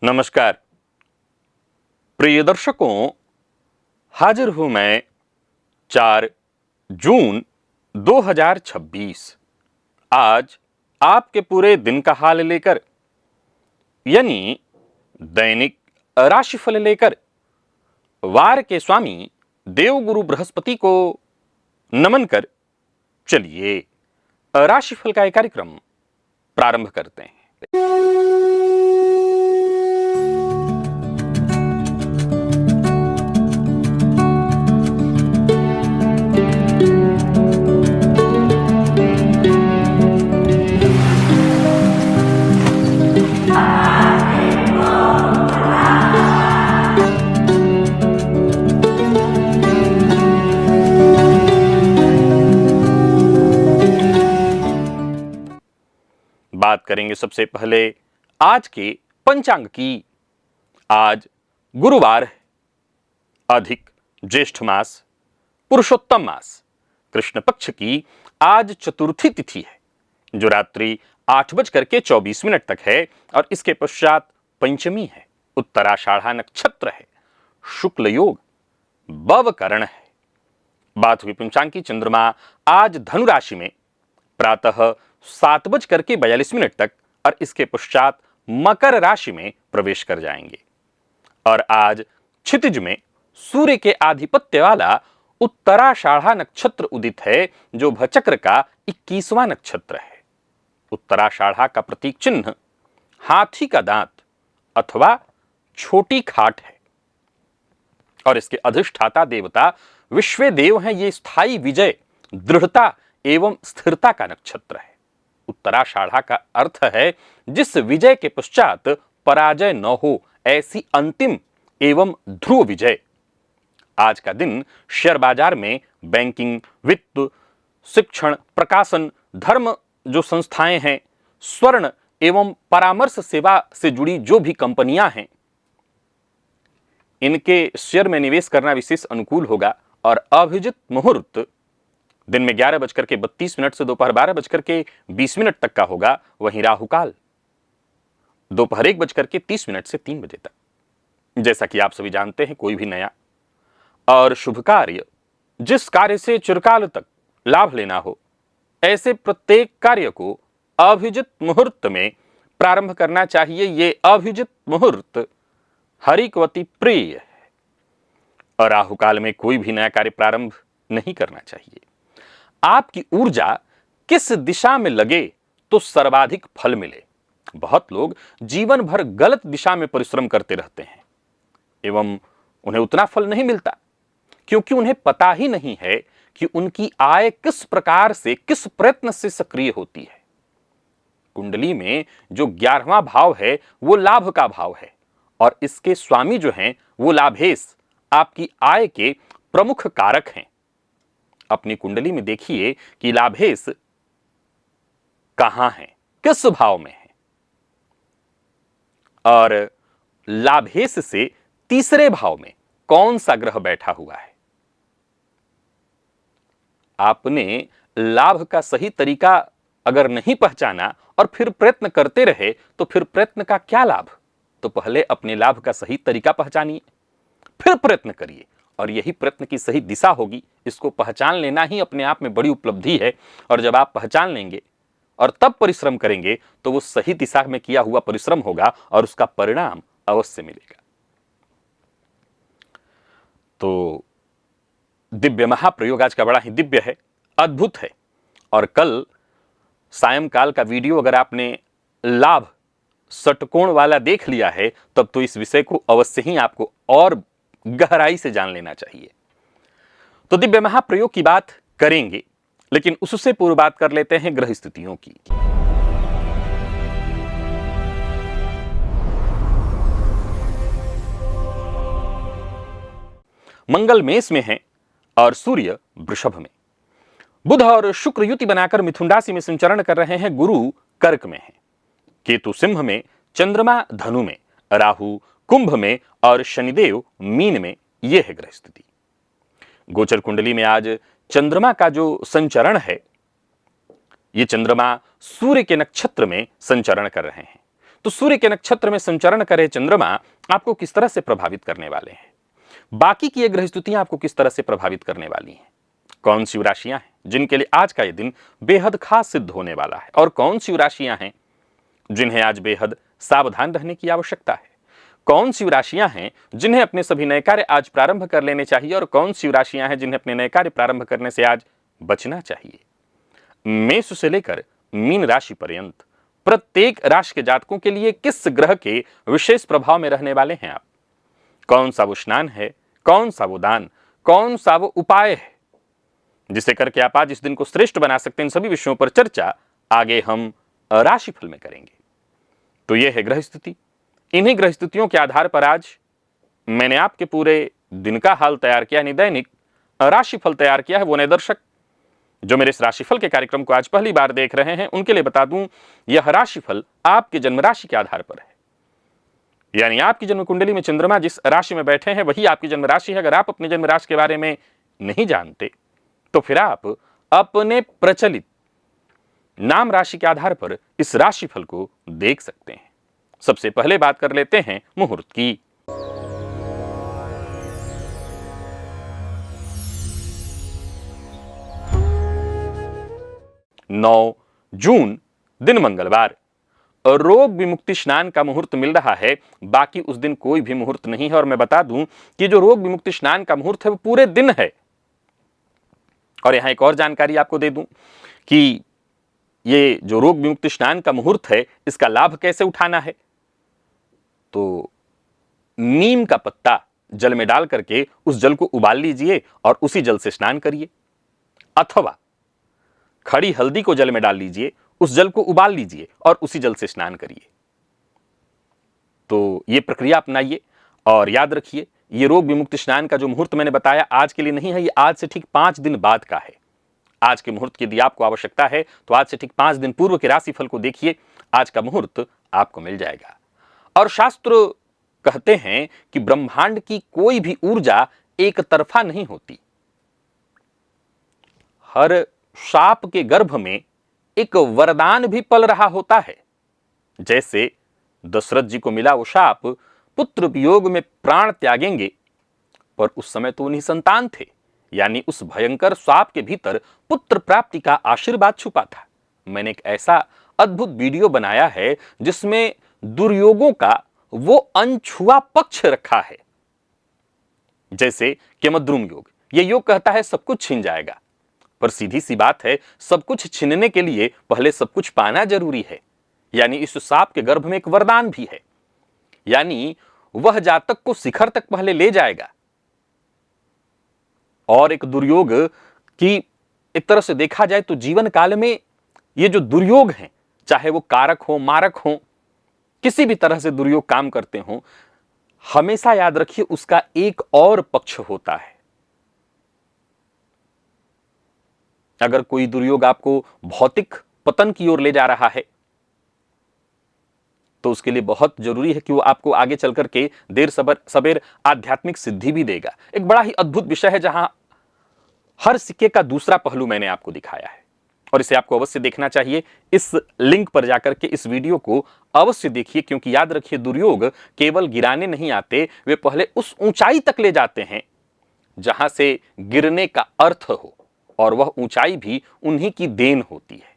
नमस्कार प्रिय दर्शकों, हाजिर हूं मैं 4 जून 2026। आज आपके पूरे दिन का हाल लेकर, यानी दैनिक राशिफल लेकर वार के स्वामी देवगुरु बृहस्पति को नमन कर चलिए राशिफल का एक कार्यक्रम प्रारंभ करते हैं। बात करेंगे सबसे पहले आज के पंचांग की। आज गुरुवार है, अधिक ज्येष्ठ मास, पुरुषोत्तम मास, कृष्ण पक्ष की आज चतुर्थी तिथि है जो रात्रि 8:24 तक है और इसके पश्चात पंचमी है। उत्तराषाढ़ा नक्षत्र है, शुक्ल योग, बवकरण है। बात हुई पंचांग की। चंद्रमा आज धनु राशि में प्रातः 7:42 तक और इसके पश्चात मकर राशि में प्रवेश कर जाएंगे। और आज क्षितिज में सूर्य के आधिपत्य वाला उत्तराषाढ़ा नक्षत्र उदित है जो भचक्र का 21वां नक्षत्र है। उत्तराषाढ़ा का प्रतीक चिन्ह हाथी का दांत अथवा छोटी खाट है और इसके अधिष्ठाता देवता विश्वदेव हैं। ये स्थायी विजय, दृढ़ता एवं स्थिरता का नक्षत्र है। उत्तराषाढ़ा का अर्थ है जिस विजय के पश्चात पराजय न हो, ऐसी अंतिम एवं ध्रुव विजय। आज का दिन शेयर बाजार में बैंकिंग, वित्त, शिक्षण, प्रकाशन, धर्म जो संस्थाएं हैं, स्वर्ण एवं परामर्श सेवा से जुड़ी जो भी कंपनियां हैं, इनके शेयर में निवेश करना विशेष अनुकूल होगा। और अभिजित मुहूर्त दिन में 11:32 से दोपहर 12:20 तक का होगा। वहीं राहुकाल दोपहर 1:30 से 3 बजे तक। जैसा कि आप सभी जानते हैं, कोई भी नया और शुभ कार्य, जिस कार्य से चिरकाल तक लाभ लेना हो, ऐसे प्रत्येक कार्य को अभिजित मुहूर्त में प्रारंभ करना चाहिए। ये अभिजित मुहूर्त हरिकवती प्रिय है और राहुकाल में कोई भी नया कार्य प्रारंभ नहीं करना चाहिए। आपकी ऊर्जा किस दिशा में लगे तो सर्वाधिक फल मिले। बहुत लोग जीवन भर गलत दिशा में परिश्रम करते रहते हैं एवं उन्हें उतना फल नहीं मिलता क्योंकि उन्हें पता ही नहीं है कि उनकी आय किस प्रकार से, किस प्रयत्न से सक्रिय होती है। कुंडली में जो 11वां भाव है वो लाभ का भाव है और इसके स्वामी जो हैं वो लाभेश, आपकी आय के प्रमुख कारक हैं। अपनी कुंडली में देखिए कि लाभेश कहां है, किस भाव में है और लाभेश से तीसरे भाव में कौन सा ग्रह बैठा हुआ है। आपने लाभ का सही तरीका अगर नहीं पहचाना और फिर प्रयत्न करते रहे तो फिर प्रयत्न का क्या लाभ। तो पहले अपने लाभ का सही तरीका पहचानिए, फिर प्रयत्न करिए और यही प्रयत्न की सही दिशा होगी। इसको पहचान लेना ही अपने आप में बड़ी उपलब्धि है और जब आप पहचान लेंगे और तब परिश्रम करेंगे तो वो सही दिशा में किया हुआ परिश्रम होगा और उसका परिणाम अवश्य मिलेगा। तो दिव्य महाप्रयोग आज का बड़ा ही दिव्य है, अद्भुत है। और कल सायंकाल का वीडियो अगर आपने लाभ षटकोण वाला देख लिया है तब तो इस विषय को अवश्य ही आपको और गहराई से जान लेना चाहिए। तो दिव्य महाप्रयोग की बात करेंगे, लेकिन उससे पूर्व बात कर लेते हैं ग्रह स्थितियों की। मंगल मेष में है और सूर्य वृषभ में। बुध और शुक्र युति बनाकर मिथुन राशि में संचरण कर रहे हैं। गुरु कर्क में है, केतु सिंह में, चंद्रमा धनु में, राहु कुंभ में और शनिदेव मीन में। यह है ग्रह स्थिति। गोचर कुंडली में आज चंद्रमा का जो संचरण है, यह चंद्रमा सूर्य के नक्षत्र में संचरण कर रहे हैं। तो सूर्य के नक्षत्र में संचरण करे चंद्रमा आपको किस तरह से प्रभावित करने वाले हैं, बाकी की ये ग्रह स्थितियां आपको किस तरह से प्रभावित करने वाली हैं, कौन सी राशियां हैं जिनके लिए आज का ये दिन बेहद खास सिद्ध होने वाला है, और कौन सी राशियां हैं जिन्हें आज बेहद सावधान रहने की आवश्यकता है, कौन सी राशियां हैं जिन्हें अपने सभी नए कार्य आज प्रारंभ कर लेने चाहिए, और कौन सी राशियां हैं जिन्हें अपने नए कार्य प्रारंभ करने से आज बचना चाहिए। मेष से लेकर मीन राशि पर्यंत प्रत्येक राशि के जातकों के लिए किस ग्रह के विशेष प्रभाव में रहने वाले हैं आप, कौन सा वो स्नान है, कौन सा वो दान, कौन सा वो उपाय है जिसे करके आप आज इस दिन को श्रेष्ठ बना सकते हैं, इन सभी विषयों पर चर्चा आगे हम राशिफल में करेंगे। तो यह है ग्रह स्थिति। इन्हीं ग्रह स्थितियों के आधार पर आज मैंने आपके पूरे दिन का हाल तैयार किया, यानी दैनिक राशिफल तैयार किया है। वो नए दर्शक जो मेरे इस राशिफल के कार्यक्रम को आज पहली बार देख रहे हैं, उनके लिए बता दूं, यह राशिफल आपके जन्म राशि के आधार पर है, यानी आपकी जन्म कुंडली में चंद्रमा जिस राशि में बैठे हैं वही आपकी जन्म राशि है। अगर आप अपने जन्म राशि के बारे में नहीं जानते तो फिर आप अपने प्रचलित नाम राशि के आधार पर इस राशिफल को देख सकते हैं। सबसे पहले बात कर लेते हैं मुहूर्त की। 9 जून दिन मंगलवार, रोग विमुक्ति स्नान का मुहूर्त मिल रहा है, बाकी उस दिन कोई भी मुहूर्त नहीं है। और मैं बता दूं कि जो रोग विमुक्ति स्नान का मुहूर्त है वो पूरे दिन है। और यहां एक और जानकारी आपको दे दूं कि ये जो रोग विमुक्ति स्नान का मुहूर्त है इसका लाभ कैसे उठाना है, तो नीम का पत्ता जल में डाल करके उस जल को उबाल लीजिए और उसी जल से स्नान करिए, अथवा खड़ी हल्दी को जल में डाल लीजिए, उस जल को उबाल लीजिए और उसी जल से स्नान करिए। तो ये प्रक्रिया अपनाइए और याद रखिए, ये रोग विमुक्ति स्नान का जो मुहूर्त मैंने बताया आज के लिए नहीं है, ये आज से ठीक 5 दिन बाद का है। आज के मुहूर्त की यदि आपको आवश्यकता है तो आज से ठीक 5 दिन पूर्व के राशिफल को देखिए, आज का मुहूर्त आपको मिल जाएगा। और शास्त्र कहते हैं कि ब्रह्मांड की कोई भी ऊर्जा एक तरफा नहीं होती। हर साप के गर्भ में एक वरदान भी पल रहा होता है। जैसे दशरथ जी को मिला वो शाप, पुत्र वियोग में प्राण त्यागेंगे, पर उस समय तो उन्हीं संतान थे, यानी उस भयंकर साप के भीतर पुत्र प्राप्ति का आशीर्वाद छुपा था। मैंने एक ऐसा अद्भुत वीडियो बनाया है जिसमें दुर्योगों का वो अनछुआ पक्ष रखा है। जैसे केमद्रुम योग, ये योग कहता है सब कुछ छिन जाएगा, पर सीधी सी बात है, सब कुछ छीनने के लिए पहले सब कुछ पाना जरूरी है। यानी इस सांप के गर्भ में एक वरदान भी है, यानी वह जातक को शिखर तक पहले ले जाएगा। और एक दुर्योग की एक तरह से देखा जाए तो जीवन काल में ये जो दुर्योग हैं, चाहे वो कारक हो, मारक हो, किसी भी तरह से दुर्योग काम करते हो, हमेशा याद रखिए उसका एक और पक्ष होता है। अगर कोई दुर्योग आपको भौतिक पतन की ओर ले जा रहा है तो उसके लिए बहुत जरूरी है कि वो आपको आगे चल करके देर सबेर आध्यात्मिक सिद्धि भी देगा। एक बड़ा ही अद्भुत विषय है जहां हर सिक्के का दूसरा पहलू मैंने आपको दिखाया है और इसे आपको अवश्य देखना चाहिए। इस लिंक पर जाकर के इस वीडियो को अवश्य देखिए, क्योंकि याद रखिए दुर्योग केवल गिराने नहीं आते, वे पहले उस ऊंचाई तक ले जाते हैं जहां से गिरने का अर्थ हो, और वह ऊंचाई भी उन्हीं की देन होती है।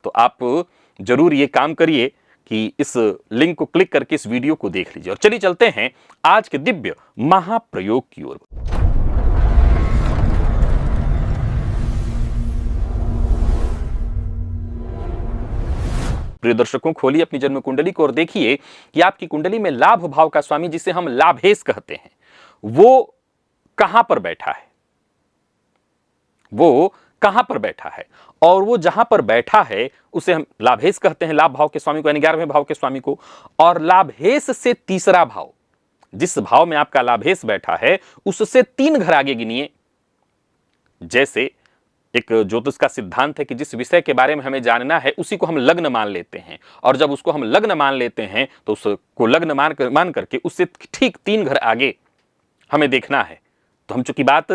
तो आप जरूर ये काम करिए कि इस लिंक को क्लिक करके इस वीडियो को देख लीजिए। और चलिए चलते हैं आज के दिव्य महाप्रयोग की ओर। प्रिय दर्शकों, खोलिए अपनी जन्म कुंडली को और देखिए कि आपकी कुंडली में लाभ भाव का स्वामी, जिसे हम लाभेश कहते हैं, वो कहां पर बैठा है। वो कहां पर बैठा है, और वो जहां पर बैठा है उसे हम लाभेश कहते हैं, लाभ भाव के स्वामी को, यानी 11वें भाव के स्वामी को। और लाभेश से तीसरा भाव, जिस भाव में आपका लाभेश बैठा है उससे 3 घर आगे गिनिए। जैसे एक ज्योतिष का सिद्धांत है कि जिस विषय के बारे में हमें जानना है उसी को हम लग्न मान लेते हैं, और जब उसको हम लग्न मान लेते हैं तो उसको लग्न मान करके उससे ठीक 3 घर आगे हमें देखना है। तो हम चूंकि बात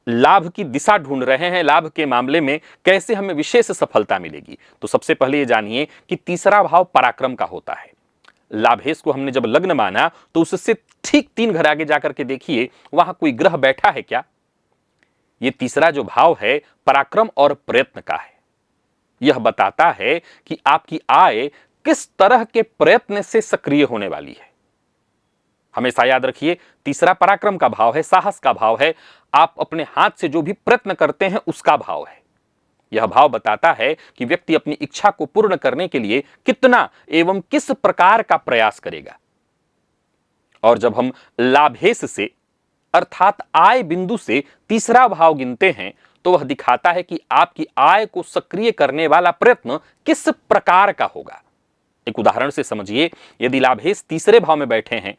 लाभ की दिशा ढूंढ रहे हैं, लाभ के मामले में कैसे हमें विशेष सफलता मिलेगी, तो सबसे पहले ये जानिए कि तीसरा भाव पराक्रम का होता है। लाभेश को हमने जब लग्न माना तो उससे ठीक 3 घर आगे जाकर के देखिए वहां कोई ग्रह बैठा है क्या। यह तीसरा जो भाव है पराक्रम और प्रयत्न का है। यह बताता है कि आपकी आय किस तरह के प्रयत्न से सक्रिय होने वाली है। हमेशा याद रखिए, तीसरा पराक्रम का भाव है, साहस का भाव है, आप अपने हाथ से जो भी प्रयत्न करते हैं उसका भाव है। यह भाव बताता है कि व्यक्ति अपनी इच्छा को पूर्ण करने के लिए कितना एवं किस प्रकार का प्रयास करेगा। और जब हम लाभेश से अर्थात आय बिंदु से तीसरा भाव गिनते हैं तो वह दिखाता है कि आपकी आय को सक्रिय करने वाला प्रयत्न किस प्रकार का होगा। एक उदाहरण से समझिए, यदि लाभेश तीसरे भाव में बैठे हैं,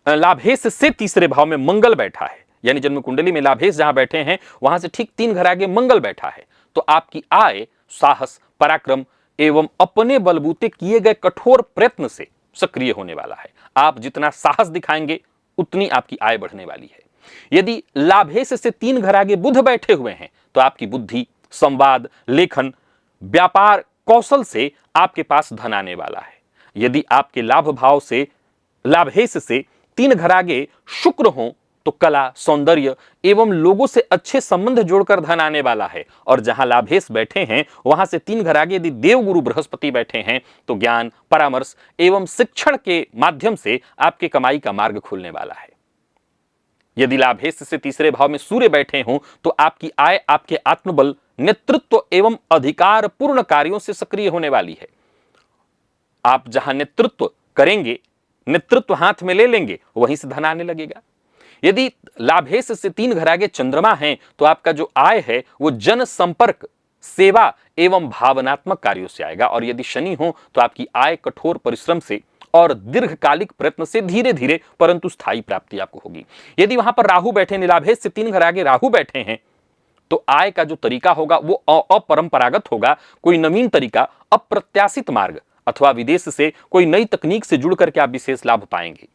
लाभेश से तीसरे भाव में मंगल बैठा है, यानी जन्म कुंडली में लाभेश जहां बैठे हैं वहां से ठीक 3 घर आगे मंगल बैठा है, तो आपकी आय साहस, पराक्रम एवं अपने बलबूते किए गए कठोर प्रयत्न से सक्रिय होने वाला है। आप जितना साहस दिखाएंगे उतनी आपकी आय बढ़ने वाली है। यदि लाभेश से 3 घर आगे बुध बैठे हुए हैं तो आपकी बुद्धि, संवाद, लेखन, व्यापार कौशल से आपके पास धन आने वाला है। यदि आपके लाभ भाव से लाभेश से 3 घर आगे शुक्र हो तो कला, सौंदर्य एवं लोगों से अच्छे संबंध जोड़कर धन आने वाला है। और जहां लाभेश बैठे हैं वहां से 3 घर आगे यदि देवगुरु बृहस्पति बैठे हैं तो ज्ञान, परामर्श एवं शिक्षण के माध्यम से आपके कमाई का मार्ग खुलने वाला है। यदि लाभेश से तीसरे भाव में सूर्य बैठे हों तो आपकी आय आपके आत्मबल, नेतृत्व एवं अधिकार पूर्ण कार्यों से सक्रिय होने वाली है। आप जहां नेतृत्व करेंगे, नेतृत्व हाथ में ले लेंगे, वहीं से धन आने लगेगा। यदि लाभेश से 3 घर आगे चंद्रमा हैं तो आपका जो आय है वो जन संपर्क, सेवा एवं भावनात्मक कार्यों से आएगा। और यदि शनि हो तो आपकी आय कठोर परिश्रम से और दीर्घकालिक प्रयत्न से धीरे धीरे परंतु स्थायी प्राप्ति आपको होगी। यदि वहां पर राहु बैठे, लाभेश से 3 घर आगे राहु बैठे हैं तो आय का जो तरीका होगा वो अपरंपरागत होगा, कोई नवीन तरीका, अप्रत्याशित मार्ग अथवा विदेश से कोई नई तकनीक से जुड़ करके आप विशेष लाभ पाएंगे।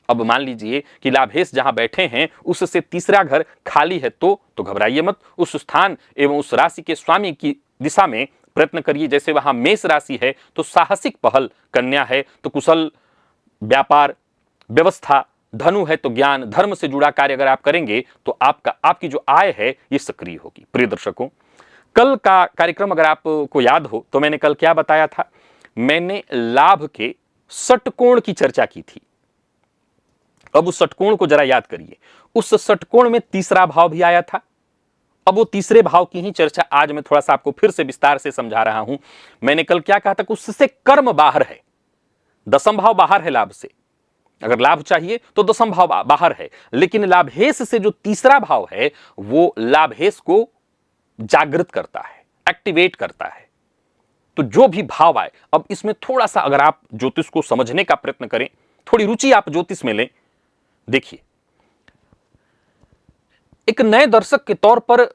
अब मान लीजिए कि लाभेश जहां बैठे हैं उससे तीसरा घर खाली है तो घबराइए मत, उस स्थान एवं उस राशि के स्वामी की दिशा में प्रयत्न करिए। जैसे वहां मेष राशि है तो साहसिक पहल, कन्या है तो कुशल व्यापार व्यवस्था, धनु है तो ज्ञान, धर्म से जुड़ा कार्य अगर आप करेंगे तो आपकी जो आय है ये सक्रिय होगी। प्रिय दर्शकों, कल का कार्यक्रम अगर आपको याद हो तो मैंने कल क्या बताया था, मैंने लाभ के षटकोण की चर्चा की थी। अब उस षटकोण को जरा याद करिए, उस षटकोण में तीसरा भाव भी आया था। अब वो तीसरे भाव की ही चर्चा आज मैं थोड़ा सा आपको फिर से विस्तार से समझा रहा हूं। मैंने कल क्या कहा था कि उससे कर्म बाहर है, दसम भाव बाहर है लाभ से। अगर लाभ चाहिए तो दसम भाव बाहर है, लेकिन लाभेश से जो तीसरा भाव है वो लाभेश को जागृत करता है, एक्टिवेट करता है। तो जो भी भाव आए, अब इसमें थोड़ा सा अगर आप ज्योतिष को समझने का प्रयत्न करें, थोड़ी रुचि आप ज्योतिष में लें, देखिए एक नए दर्शक के तौर पर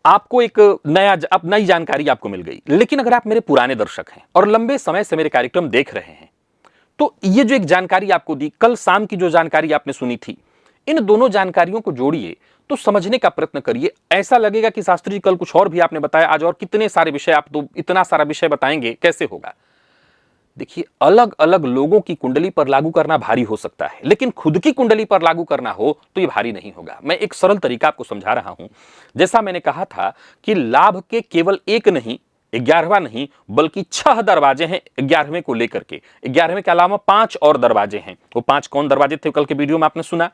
आपको एक नई जानकारी आपको मिल गई। लेकिन अगर आप मेरे पुराने दर्शक हैं और लंबे समय से मेरे कार्यक्रम देख रहे हैं तो ये जो एक जानकारी आपको दी, कल शाम की जो जानकारी आपने सुनी थी, इन दोनों जानकारियों को जोड़िए तो समझने का प्रयत्न करिए। ऐसा लगेगा कि शास्त्री जी कल कुछ और भी आपने बताया, आज और कितने सारे विषय, आप तो इतना सारा विषय बताएंगे, कैसे होगा। देखिए, अलग अलग लोगों की कुंडली पर लागू करना भारी हो सकता है, लेकिन खुद की कुंडली पर लागू करना हो तो यह भारी नहीं होगा। मैं एक सरल तरीका आपको समझा रहा हूं। जैसा मैंने कहा था कि लाभ के केवल एक नहीं, 11वां नहीं, बल्कि 6 दरवाजे हैं 11वें को लेकर के। 11वें के अलावा 5 और दरवाजे हैं। वो 5 कौन दरवाजे थे कल के वीडियो में आपने सुना।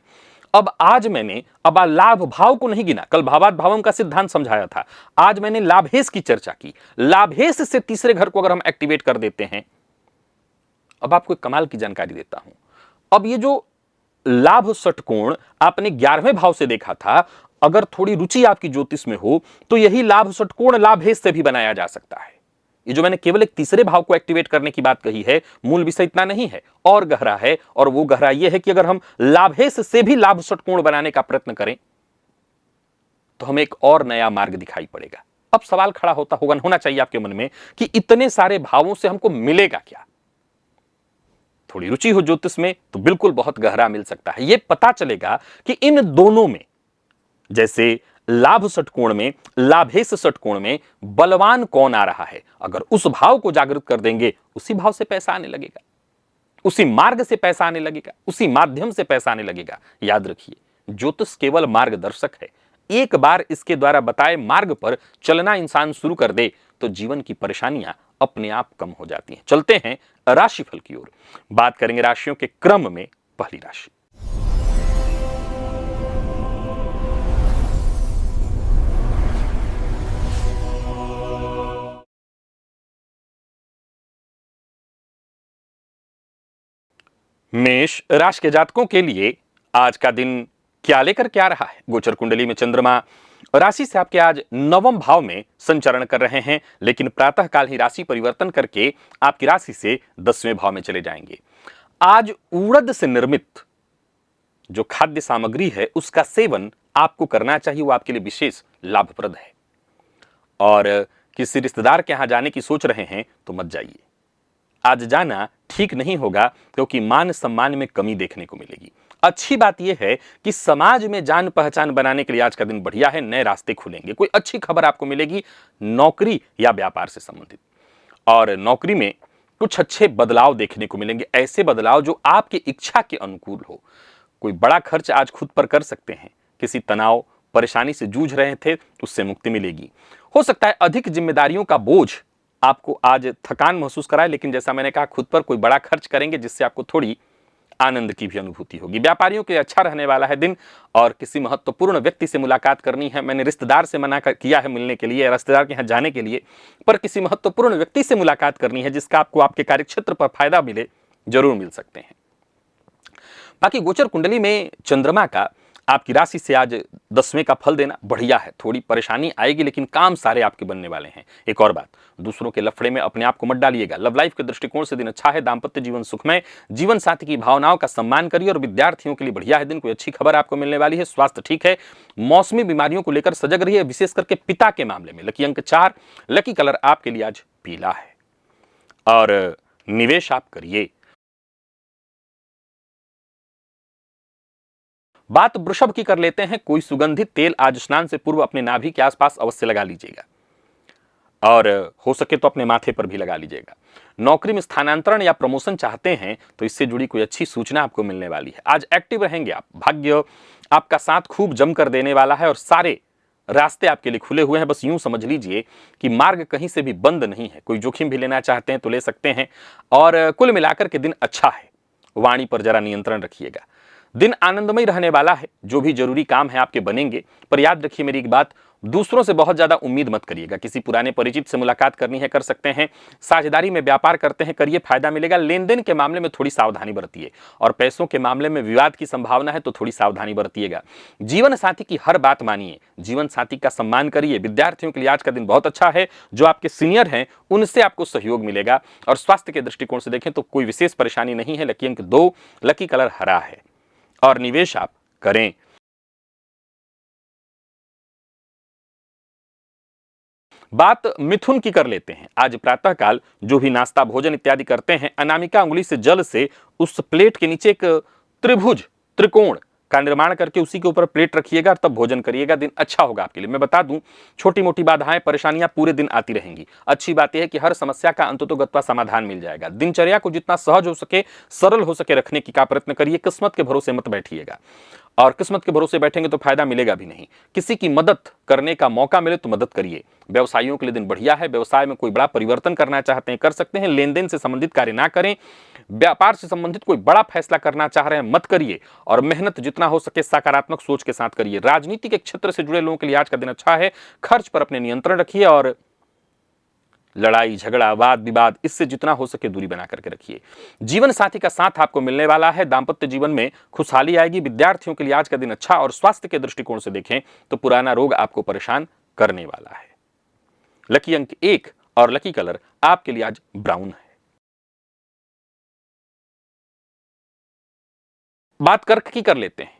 अब आज मैंने लाभ भाव को नहीं गिना, कल भावात भावम का सिद्धांत समझाया था। आज मैंने लाभेश की चर्चा की। लाभेश से तीसरे घर को अगर हम एक्टिवेट कर देते हैं, अब आपको एक कमाल की जानकारी देता हूं। अब ये जो लाभ षटकोण आपने 11वें भाव से देखा था, अगर थोड़ी रुचि आपकी ज्योतिष में हो तो यही लाभ षटकोण लाभेश से भी बनाया जा सकता है। ये जो मैंने केवल एक तीसरे भाव को एक्टिवेट करने की बात कही है, मूल विषय इतना नहीं है, और गहरा है। और वो गहरा ये है कि अगर हम लाभेश से भी लाभ षटकोण बनाने का प्रयत्न करें तो हमें एक और नया मार्ग दिखाई पड़ेगा। अब सवाल खड़ा होना चाहिए आपके मन में कि इतने सारे भावों से हमको मिलेगा क्या। थोड़ी रुचि हो ज्योतिष में तो बिल्कुल बहुत गहरा मिल सकता है। यह पता चलेगा कि इन दोनों में, जैसे लाभ षटकोण में, लाभेश षटकोण में बलवान कौन आ रहा है, अगर उस भाव को जागृत कर देंगे उसी भाव से पैसा आने लगेगा, उसी मार्ग से पैसा आने लगेगा, उसी माध्यम से पैसा आने लगेगा। याद रखिए, ज्योतिष केवल मार्गदर्शक है। एक बार इसके द्वारा बताए मार्ग पर चलना इंसान शुरू कर दे तो जीवन की परेशानियां अपने आप कम हो जाती हैं। चलते हैं राशिफल की ओर। बात करेंगे राशियों के क्रम में। पहली राशि मेष राशि के जातकों के लिए आज का दिन क्या लेकर क्या रहा है। गोचर कुंडली में चंद्रमा राशि से आपके आज नवम भाव में संचरण कर रहे हैं, लेकिन प्रातः काल ही राशि परिवर्तन करके आपकी राशि से 10वें भाव में चले जाएंगे। आज उड़द से निर्मित जो खाद्य सामग्री है उसका सेवन आपको करना चाहिए, वो आपके लिए विशेष लाभप्रद है। और किसी रिश्तेदार के यहां जाने की सोच रहे हैं तो मत जाइए, आज जाना ठीक नहीं होगा, क्योंकि मान सम्मान में कमी देखने को मिलेगी। अच्छी बात यह है कि समाज में जान पहचान बनाने के लिए आज का दिन बढ़िया है, नए रास्ते खुलेंगे, कोई अच्छी खबर आपको मिलेगी नौकरी या व्यापार से संबंधित। और नौकरी में कुछ अच्छे बदलाव देखने को मिलेंगे, ऐसे बदलाव जो आपकी इच्छा के अनुकूल हो। कोई बड़ा खर्च आज खुद पर कर सकते हैं, किसी तनाव परेशानी से जूझ रहे थे उससे मुक्ति मिलेगी। हो सकता है अधिक जिम्मेदारियों का बोझ आपको आज थकान महसूस कराए, लेकिन जैसा मैंने कहा खुद पर कोई बड़ा खर्च करेंगे जिससे आपको थोड़ी आनंद की भी अनुभूति होगी। व्यापारियों के लिए अच्छा रहने वाला है दिन, और किसी महत्वपूर्ण व्यक्ति से मुलाकात करनी है। मैंने रिश्तेदार से मना किया है मिलने के लिए, रिश्तेदार के यहाँ जाने के लिए, पर किसी महत्वपूर्ण व्यक्ति से मुलाकात करनी है जिसका आपको आपके कार्यक्षेत्र पर फायदा मिले, जरूर मिल सकते हैं। बाकी गोचर कुंडली में चंद्रमा का आपकी राशि से आज 10वें का फल देना बढ़िया है। थोड़ी परेशानी आएगी लेकिन काम सारे आपके बनने वाले हैं। एक और बात, दूसरों के लफड़े में अपने आप को मत डालिएगा। लव लाइफ के दृष्टिकोण से दिन अच्छा है, दांपत्य जीवन सुखमय, जीवन साथी की भावनाओं का सम्मान करिए। और विद्यार्थियों के लिए बढ़िया है दिन, कोई अच्छी खबर आपको मिलने वाली है। स्वास्थ्य ठीक है, मौसमी बीमारियों को लेकर सजग रहिए, विशेष करके पिता के मामले में। लकी अंक 4, लकी कलर आपके लिए आज पीला है। और निवेश आप करिए। बात वृषभ की कर लेते हैं। कोई सुगंधित तेल आज स्नान से पूर्व अपने नाभि के आसपास अवश्य लगा लीजिएगा, और हो सके तो अपने माथे पर भी लगा लीजिएगा। नौकरी में स्थानांतरण या प्रमोशन चाहते हैं तो इससे जुड़ी कोई अच्छी सूचना आपको मिलने वाली है। आज एक्टिव रहेंगे आप, भाग्य आपका साथ खूब जमकर देने वाला है और सारे रास्ते आपके लिए खुले हुए हैं। बस यूं समझ लीजिए कि मार्ग कहीं से भी बंद नहीं है। कोई जोखिम भी लेना चाहते हैं तो ले सकते हैं, और कुल मिलाकर के दिन अच्छा है। वाणी पर जरा नियंत्रण रखिएगा। दिन आनंदमय रहने वाला है, जो भी जरूरी काम है आपके बनेंगे। पर याद रखिए मेरी एक बात, दूसरों से बहुत ज्यादा उम्मीद मत करिएगा। किसी पुराने परिचित से मुलाकात करनी है कर सकते हैं। साझेदारी में व्यापार करते हैं करिए, फायदा मिलेगा। लेन देन के मामले में थोड़ी सावधानी बरतिए, और पैसों के मामले में विवाद की संभावना है तो थोड़ी सावधानी बरतिएगा। जीवन साथी की हर बात मानिए, जीवन साथी का सम्मान करिए। विद्यार्थियों के लिए आज का दिन बहुत अच्छा है। जो आपके सीनियर हैं उनसे आपको सहयोग मिलेगा। और स्वास्थ्य के दृष्टिकोण से देखें तो कोई विशेष परेशानी नहीं है। लकी अंक 2, लकी कलर हरा है, और निवेश आप करें। बात मिथुन की कर लेते हैं। आज प्रातःकाल जो भी नाश्ता भोजन इत्यादि करते हैं, अनामिका उंगली से जल से उस प्लेट के नीचे एक त्रिभुज त्रिकोण का निर्माण करके उसी के ऊपर प्लेट रखिएगा, तब भोजन करिएगा। दिन अच्छा होगा आपके लिए। मैं बता दूं, छोटी मोटी बाधाएं परेशानियां पूरे दिन आती रहेंगी। अच्छी बात यह है कि हर समस्या का अंततोगत्वा समाधान मिल जाएगा। दिनचर्या को जितना सहज हो सके, सरल हो सके रखने की का प्रयत्न करिए। किस्मत के भरोसे मत बैठिएगा, और किस्मत के भरोसे बैठेंगे तो फायदा मिलेगा भी नहीं। किसी की मदद करने का मौका मिले तो मदद करिए। व्यवसायियों के लिए दिन बढ़िया है। व्यवसाय में कोई बड़ा परिवर्तन करना चाहते हैं कर सकते हैं। लेन देन से संबंधित कार्य ना करें। व्यापार से संबंधित कोई बड़ा फैसला करना चाह रहे हैं मत करिए, और मेहनत जितना हो सके सकारात्मक सोच के साथ करिए। राजनीति के क्षेत्र से जुड़े लोगों के लिए आज का दिन अच्छा है। खर्च पर अपने नियंत्रण रखिए, और लड़ाई झगड़ा वाद विवाद इससे जितना हो सके दूरी बना करके रखिए। जीवन साथी का साथ आपको मिलने वाला है। दांपत्य जीवन में खुशहाली आएगी। विद्यार्थियों के लिए आज का दिन अच्छा, और स्वास्थ्य के दृष्टिकोण से देखें तो पुराना रोग आपको परेशान करने वाला है। लकी अंक 1 और लकी कलर आपके लिए आज ब्राउन है। बात कर्क की कर लेते हैं।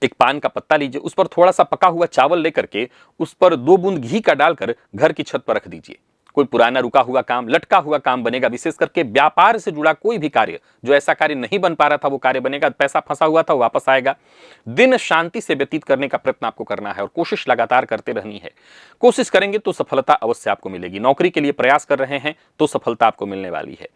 एक पान का पत्ता लीजिए, उस पर थोड़ा सा पका हुआ चावल लेकर के उस पर 2 बूंद घी का डालकर घर की छत पर रख दीजिए। कोई पुराना रुका हुआ काम, लटका हुआ काम बनेगा। विशेष करके व्यापार से जुड़ा कोई भी कार्य, जो ऐसा कार्य नहीं बन पा रहा था वो कार्य बनेगा। पैसा फंसा हुआ था वो वापस आएगा। दिन शांति से व्यतीत करने का प्रयत्न आपको करना है और कोशिश लगातार करते रहनी है। कोशिश करेंगे तो सफलता अवश्य आपको मिलेगी। नौकरी के लिए प्रयास कर रहे हैं तो सफलता आपको मिलने वाली है।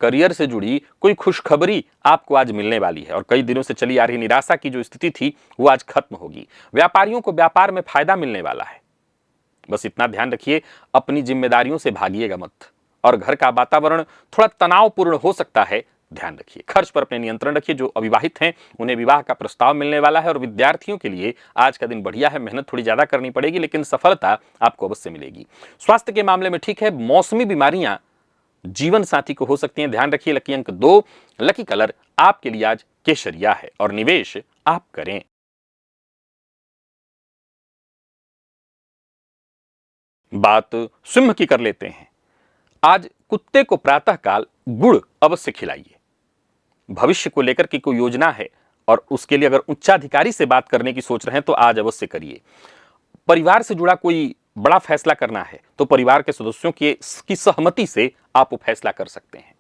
करियर से जुड़ी कोई खुशखबरी आपको आज मिलने वाली है और कई दिनों से चली आ रही निराशा की जो स्थिति थी वो आज खत्म होगी। व्यापारियों को व्यापार में फायदा मिलने वाला है। बस इतना ध्यान रखिए, अपनी जिम्मेदारियों से भागिएगा मत। और घर का वातावरण थोड़ा तनावपूर्ण हो सकता है, ध्यान रखिए। खर्च पर अपने नियंत्रण रखिए। जो अविवाहित हैं उन्हें विवाह का प्रस्ताव मिलने वाला है और विद्यार्थियों के लिए आज का दिन बढ़िया है। मेहनत थोड़ी ज्यादा करनी पड़ेगी लेकिन सफलता आपको अवश्य मिलेगी। स्वास्थ्य के मामले में ठीक है। मौसमी बीमारियां जीवन साथी को हो सकती हैं, ध्यान रखिए। लकी अंक 2, लकी कलर आपके लिए आज केसरिया है और निवेश आप करें। बात सिंह की कर लेते हैं। आज कुत्ते को प्रातःकाल गुड़ अवश्य खिलाइए। भविष्य को लेकर की कोई योजना है और उसके लिए अगर उच्चाधिकारी से बात करने की सोच रहे हैं तो आज अवश्य करिए। परिवार से जुड़ा कोई बड़ा फैसला करना है तो परिवार के सदस्यों की सहमति से आप वो फैसला कर सकते हैं।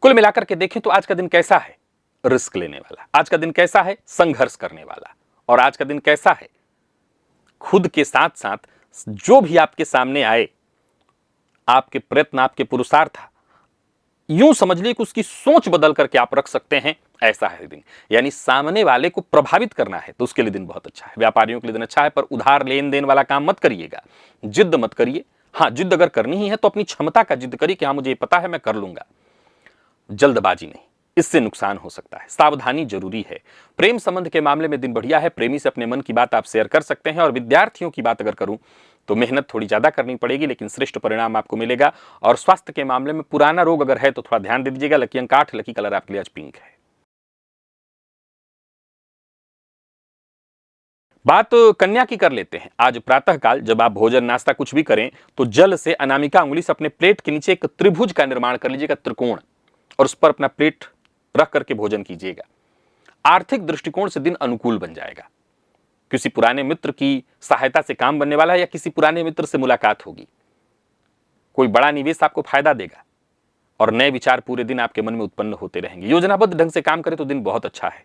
कुल मिलाकर के देखें तो आज का दिन कैसा है? रिस्क लेने वाला। आज का दिन कैसा है? संघर्ष करने वाला। और आज का दिन कैसा है? खुद के साथ साथ जो भी आपके सामने आए, आपके प्रयत्न, आपके पुरुषार्थ, यूं समझ लीजिए कि उसकी सोच बदल करके आप रख सकते हैं, ऐसा है दिन। यानी सामने वाले को प्रभावित करना है तो उसके लिए दिन बहुत अच्छा है। व्यापारियों के लिए दिन अच्छा है, पर उधार लेन देन वाला काम मत करिएगा। जिद मत करिए। हाँ, जिद अगर करनी ही है तो अपनी क्षमता का जिद करिए कि हाँ मुझे पता है मैं कर लूंगा। जल्दबाजी नहीं, इससे नुकसान हो सकता है। सावधानी जरूरी है। प्रेम संबंध के मामले में दिन बढ़िया है। प्रेमी से अपने मन की बात आप शेयर कर सकते हैं। और विद्यार्थियों की बात अगर करूं तो मेहनत थोड़ी ज्यादा करनी पड़ेगी लेकिन श्रेष्ठ परिणाम आपको मिलेगा। और स्वास्थ्य के मामले में पुराना रोग अगर है तो थोड़ा ध्यान दे दीजिएगा। लकी अंक 8, लकी कलर आपके लिए आज पिंक है। बात कन्या की कर लेते हैं। आज प्रातःकाल जब आप भोजन नाश्ता कुछ भी करें तो जल से अनामिका उंगली से अपने प्लेट के नीचे एक त्रिभुज का निर्माण कर लीजिएगा, त्रिकोण, और उस पर अपना प्लेट रख करके भोजन कीजिएगा। आर्थिक दृष्टिकोण से दिन अनुकूल बन जाएगा। किसी पुराने मित्र की सहायता से काम बनने वाला है या किसी पुराने मित्र से मुलाकात होगी। कोई बड़ा निवेश आपको फायदा देगा और नए विचार पूरे दिन आपके मन में उत्पन्न होते रहेंगे। योजनाबद्ध ढंग से काम करें तो दिन बहुत अच्छा है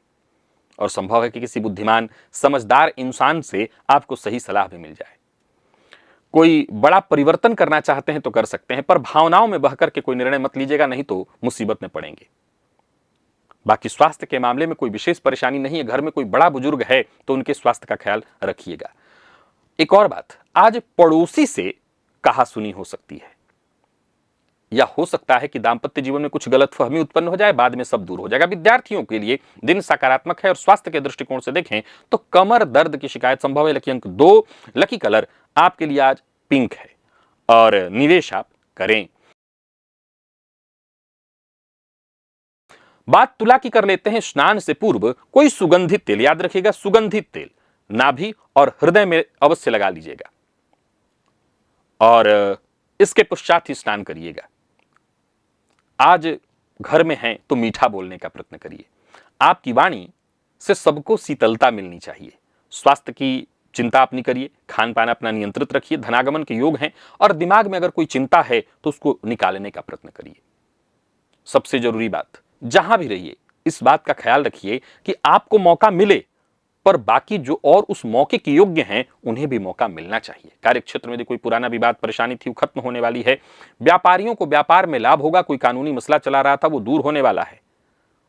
और संभव है कि किसी बुद्धिमान समझदार इंसान से आपको सही सलाह भी मिल जाए। कोई बड़ा परिवर्तन करना चाहते हैं तो कर सकते हैं, पर भावनाओं में बहकर के कोई निर्णय मत लीजिएगा, नहीं तो मुसीबत में पड़ेंगे। बाकी स्वास्थ्य के मामले में कोई विशेष परेशानी नहीं है। घर में कोई बड़ा बुजुर्ग है तो उनके स्वास्थ्य का ख्याल रखिएगा। एक और बात, आज पड़ोसी से कहा सुनी हो सकती है या हो सकता है कि दांपत्य जीवन में कुछ गलतफहमी उत्पन्न हो जाए, बाद में सब दूर हो जाएगा। विद्यार्थियों के लिए दिन सकारात्मक है और स्वास्थ्य के दृष्टिकोण से देखें तो कमर दर्द की शिकायत संभव है। लकी अंक 2, लकी कलर आपके लिए आज पिंक है और निवेश आप करें। बात तुला की कर लेते हैं। स्नान से पूर्व कोई सुगंधित तेल, याद रखिएगा सुगंधित तेल, नाभि और हृदय में अवश्य लगा लीजिएगा और इसके पश्चात ही स्नान करिएगा। आज घर में हैं तो मीठा बोलने का प्रयत्न करिए। आपकी वाणी से सबको शीतलता मिलनी चाहिए। स्वास्थ्य की चिंता अपनी करिए। खान पान अपना नियंत्रित रखिए। धनागमन के योग हैं और दिमाग में अगर कोई चिंता है तो उसको निकालने का प्रयत्न करिए। सबसे जरूरी बात, जहां भी रहिए इस बात का ख्याल रखिए कि आपको मौका मिले, पर बाकी जो और उस मौके के योग्य हैं उन्हें भी मौका मिलना चाहिए। कार्यक्षेत्र में यदि कोई पुराना विवाद परेशानी थी वो खत्म होने वाली है। व्यापारियों को व्यापार में लाभ होगा। कोई कानूनी मसला चला रहा था वो दूर होने वाला है।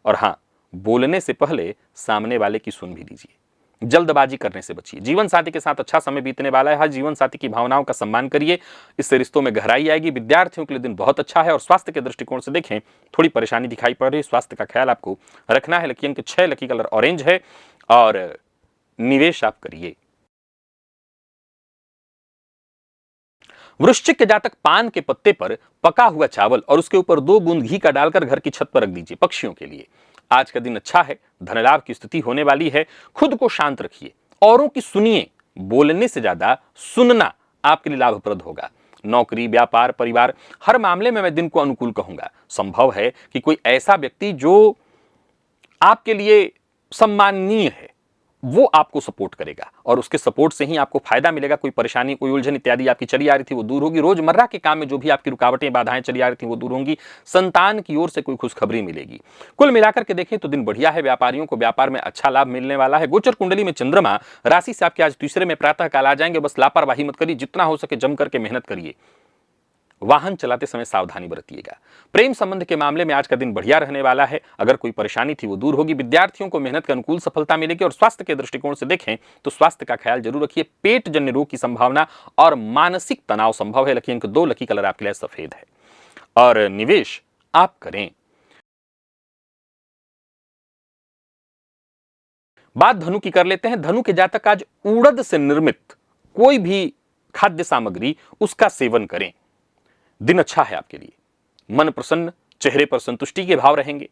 और हां, बोलने से पहले सामने वाले की सुन भी लीजिए। जल्दबाजी करने से बचिए। जीवन साथी के साथ अच्छा समय बीतने वाला है। हर जीवन साथी की भावनाओं का सम्मान करिए, इससे रिश्तों में गहराई आएगी। विद्यार्थियों के लिए दिन बहुत अच्छा है और स्वास्थ्य के दृष्टिकोण से देखें थोड़ी परेशानी दिखाई पड़ रही है। स्वास्थ्य का ख्याल आपको रखना है। लकी अंक 6, लकी कलर ऑरेंज है और निवेश आप करिए। वृश्चिक के जातक पान के पत्ते पर पका हुआ चावल और उसके ऊपर 2 बूंद घी का डालकर घर की छत पर रख दीजिए। पक्षियों के लिए आज का दिन अच्छा है। धन लाभ की स्थिति होने वाली है। खुद को शांत रखिए। औरों की सुनिए। बोलने से ज्यादा सुनना आपके लिए लाभप्रद होगा। नौकरी, व्यापार, परिवार, हर मामले में मैं दिन को अनुकूल कहूंगा। संभव है कि कोई ऐसा व्यक्ति जो आपके लिए सम्माननीय है वो आपको सपोर्ट करेगा और उसके सपोर्ट से ही आपको फायदा मिलेगा। कोई परेशानी, कोई उलझन इत्यादि आपकी चली आ रही थी वो दूर होगी। रोजमर्रा के काम में जो भी आपकी रुकावटें, बाधाएं चली आ रही थी वो दूर होंगी। संतान की ओर से कोई खुशखबरी मिलेगी। कुल मिलाकर के देखें तो दिन बढ़िया है। व्यापारियों को व्यापार में अच्छा लाभ मिलने वाला है। गोचर कुंडली में चंद्रमा राशि से आपके आज तीसरे में प्रातः काल आ जाएंगे। बस लापरवाही मत करिए, जितना हो सके जम करके मेहनत करिए। वाहन चलाते समय सावधानी बरतिएगा। प्रेम संबंध के मामले में आज का दिन बढ़िया रहने वाला है। अगर कोई परेशानी थी वो दूर होगी। विद्यार्थियों को मेहनत के अनुकूल सफलता मिलेगी। और स्वास्थ्य के दृष्टिकोण से देखें तो स्वास्थ्य का ख्याल जरूर रखिए। पेट जन्य रोग की संभावना और मानसिक तनाव संभव है। लकी अंक 2, लकी कलर आपके लिए सफेद है। और निवेश आप करें। बात धनु की कर लेते हैं। धनु के जातक आज उड़द से निर्मित कोई भी खाद्य सामग्री उसका सेवन करें। दिन अच्छा है आपके लिए। मन प्रसन्न, चेहरे पर संतुष्टि के भाव रहेंगे।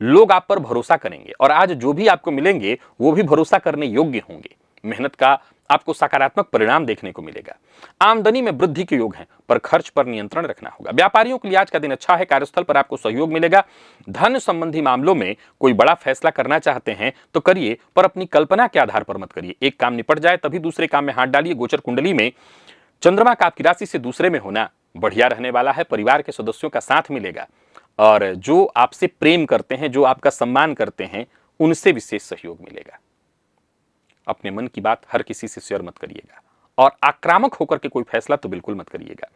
लोग आप पर भरोसा करेंगे और आज जो भी आपको मिलेंगे वो भी भरोसा करने योग्य होंगे। मेहनत का आपको सकारात्मक परिणाम देखने को मिलेगा। आमदनी में वृद्धि के योग हैं, पर खर्च पर नियंत्रण रखना होगा। व्यापारियों के लिए आज का दिन अच्छा है। कार्यस्थल पर आपको सहयोग मिलेगा। धन संबंधी मामलों में कोई बड़ा फैसला करना चाहते हैं तो करिए, पर अपनी कल्पना के आधार पर मत करिए। एक काम निपट जाए तभी दूसरे काम में हाथ डालिए। गोचर कुंडली में चंद्रमा का आपकी राशि से दूसरे में होना बढ़िया रहने वाला है। परिवार के सदस्यों का साथ मिलेगा और जो आपसे प्रेम करते हैं, जो आपका सम्मान करते हैं, उनसे विशेष सहयोग मिलेगा। अपने मन की बात हर किसी से शेयर मत करिएगा और आक्रामक होकर के कोई फैसला तो बिल्कुल मत करिएगा।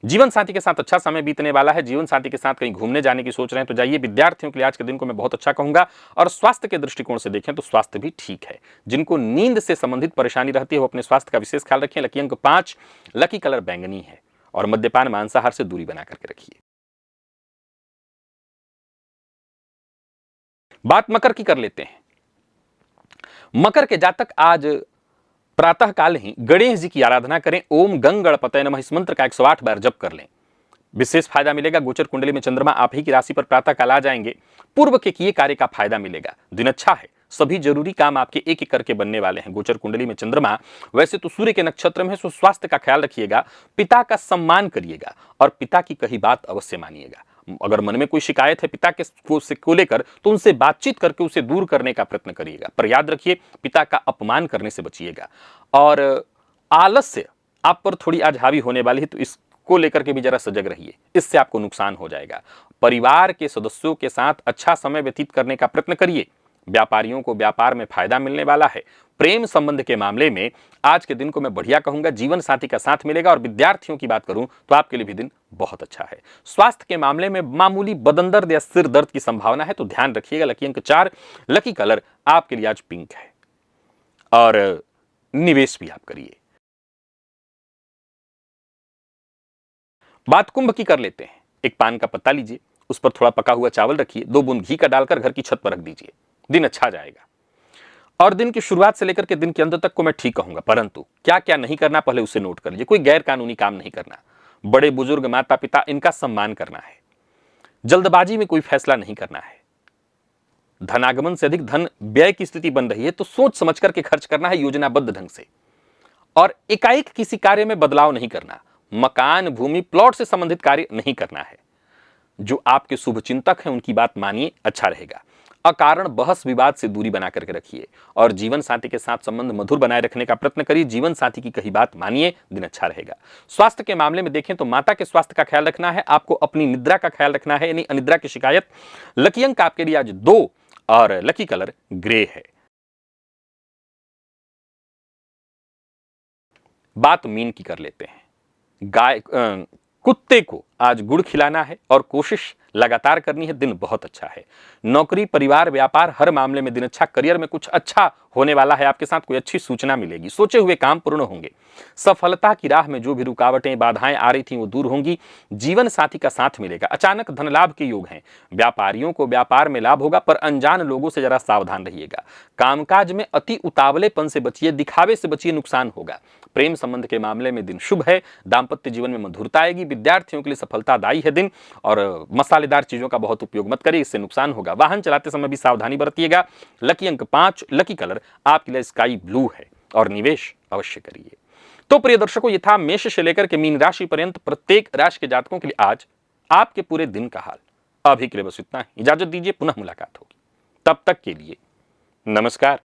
जीवन साथी के साथ अच्छा समय बीतने वाला है। जीवन साथी के साथ कहीं घूमने जाने की सोच रहे हैं तो जाइए। विद्यार्थियों के लिए आज के दिन को मैं बहुत अच्छा कहूंगा। और स्वास्थ्य के दृष्टिकोण से देखें तो स्वास्थ्य भी ठीक है। जिनको नींद से संबंधित परेशानी रहती है वो अपने स्वास्थ्य का विशेष ख्याल रखें। लकी अंक 5, लकी कलर बैंगनी है। और मद्यपान, मांसाहार से दूरी बना करके रखिए। बात मकर की कर लेते हैं। मकर के जातक आज प्रातः काल ही गणेश जी की आराधना करें। ओम गंग गणपतये नमः इस मंत्र का 108 बार जप कर लें। विशेष फायदा मिलेगा। गोचर कुंडली में चंद्रमा आप ही की राशि पर प्रातः काल आ जाएंगे। पूर्व के किए कार्य का फायदा मिलेगा। दिन अच्छा है। सभी जरूरी काम आपके एक एक करके बनने वाले हैं। गोचर कुंडली में चंद्रमा वैसे तो सूर्य के नक्षत्र में है, सो स्वास्थ्य का ख्याल रखिएगा। पिता का सम्मान करिएगा और पिता की कही बात अवश्य मानिएगा। अगर मन में कोई शिकायत है पिता के को लेकर तो उनसे बातचीत करके उसे दूर करने का प्रयत्न करिएगा। पर याद रखिए, पिता का अपमान करने से बचिएगा। और आलस्य आप पर थोड़ी आज हावी होने वाली है, तो इसको लेकर के भी जरा सजग रहिए। इससे आपको नुकसान हो जाएगा। परिवार के सदस्यों के साथ अच्छा समय व्यतीत करने का प्रयत्न करिए। व्यापारियों को व्यापार में फायदा मिलने वाला है। प्रेम संबंध के मामले में आज के दिन को मैं बढ़िया कहूंगा। जीवन साथी का साथ मिलेगा। और विद्यार्थियों की बात करूं तो आपके लिए भी दिन बहुत अच्छा है। स्वास्थ्य के मामले में मामूली बदन दर्द या सिर दर्द की संभावना है, तो ध्यान रखिएगा। लकी अंक 4, लकी कलर आपके लिए आज पिंक है। और निवेश भी आप करिए। बात कुंभ की कर लेते हैं। एक पान का पत्ता लीजिए, उस पर थोड़ा पका हुआ चावल रखिए, 2 बूंद घी का डालकर घर की छत पर रख दीजिए। दिन अच्छा जाएगा। और दिन की शुरुआत से लेकर के दिन के अंत तक को मैं ठीक कहूंगा, परंतु क्या क्या नहीं करना पहले उसे नोट कर लीजिए। कोई गैर कानूनी काम नहीं करना। बड़े बुजुर्ग, माता पिता, इनका सम्मान करना है। जल्दबाजी में कोई फैसला नहीं करना है। धनागमन से अधिक धन व्यय की स्थिति बन रही है, तो सोच समझ करके खर्च करना है, योजनाबद्ध ढंग से। और एकाएक किसी कार्य में बदलाव नहीं करना। मकान, भूमि, प्लॉट से संबंधित कार्य नहीं करना है। जो आपके शुभ चिंतक हैं उनकी बात मानिए, अच्छा रहेगा। अकारण बहस विवाद से दूरी बना करके रखिए। और जीवन साथी के साथ संबंध मधुर बनाए रखने का प्रयत्न करिए। जीवन साथी की कही बात मानिए, दिन अच्छा रहेगा। स्वास्थ्य के मामले में देखें तो माता के स्वास्थ्य का ख्याल रखना है। आपको अपनी निद्रा का ख्याल रखना है, यानी अनिद्रा की शिकायत। लकी अंक आपके लिए आज 2 और लकी कलर ग्रे है। बात मीन की कर लेते हैं। कुत्ते को आज गुड़ खिलाना है और कोशिश लगातार करनी है। दिन बहुत अच्छा है। नौकरी, परिवार, व्यापार, हर मामले में दिन अच्छा। करियर में कुछ अच्छा होने वाला है। आपके साथ कोई अच्छी सूचना मिलेगी। सोचे हुए काम पूर्ण होंगे। सफलता की राह में जो भी रुकावटें, बाधाएं आ रही थी वो दूर होंगी। जीवन साथी का साथ मिलेगा। अचानक धन लाभ के योग हैं। व्यापारियों को व्यापार में लाभ होगा, पर अनजान लोगों से जरा सावधान रहिएगा। कामकाज में अति उतावलेपन से बचिए, दिखावे से बचिए, नुकसान होगा। प्रेम संबंध के मामले में दिन शुभ है। दाम्पत्य जीवन में मधुरता आएगी। विद्यार्थियों के लिए सफलतादायी है दिन। और मसालेदार चीजों का बहुत उपयोग मत करिए, इससे नुकसान होगा। वाहन चलाते समय भी सावधानी बरतिएगा। लकी अंक 5, लकी कलर आपके लिए स्काई ब्लू है। और निवेश अवश्य करिए। तो प्रिय दर्शकों, ये था मेष से लेकर के मीन राशि पर्यंत प्रत्येक राशि के जातकों के लिए आज आपके पूरे दिन का हाल। अभी के लिए बस इतना ही। इजाजत दीजिए, पुनः मुलाकात होगी। तब तक के लिए नमस्कार।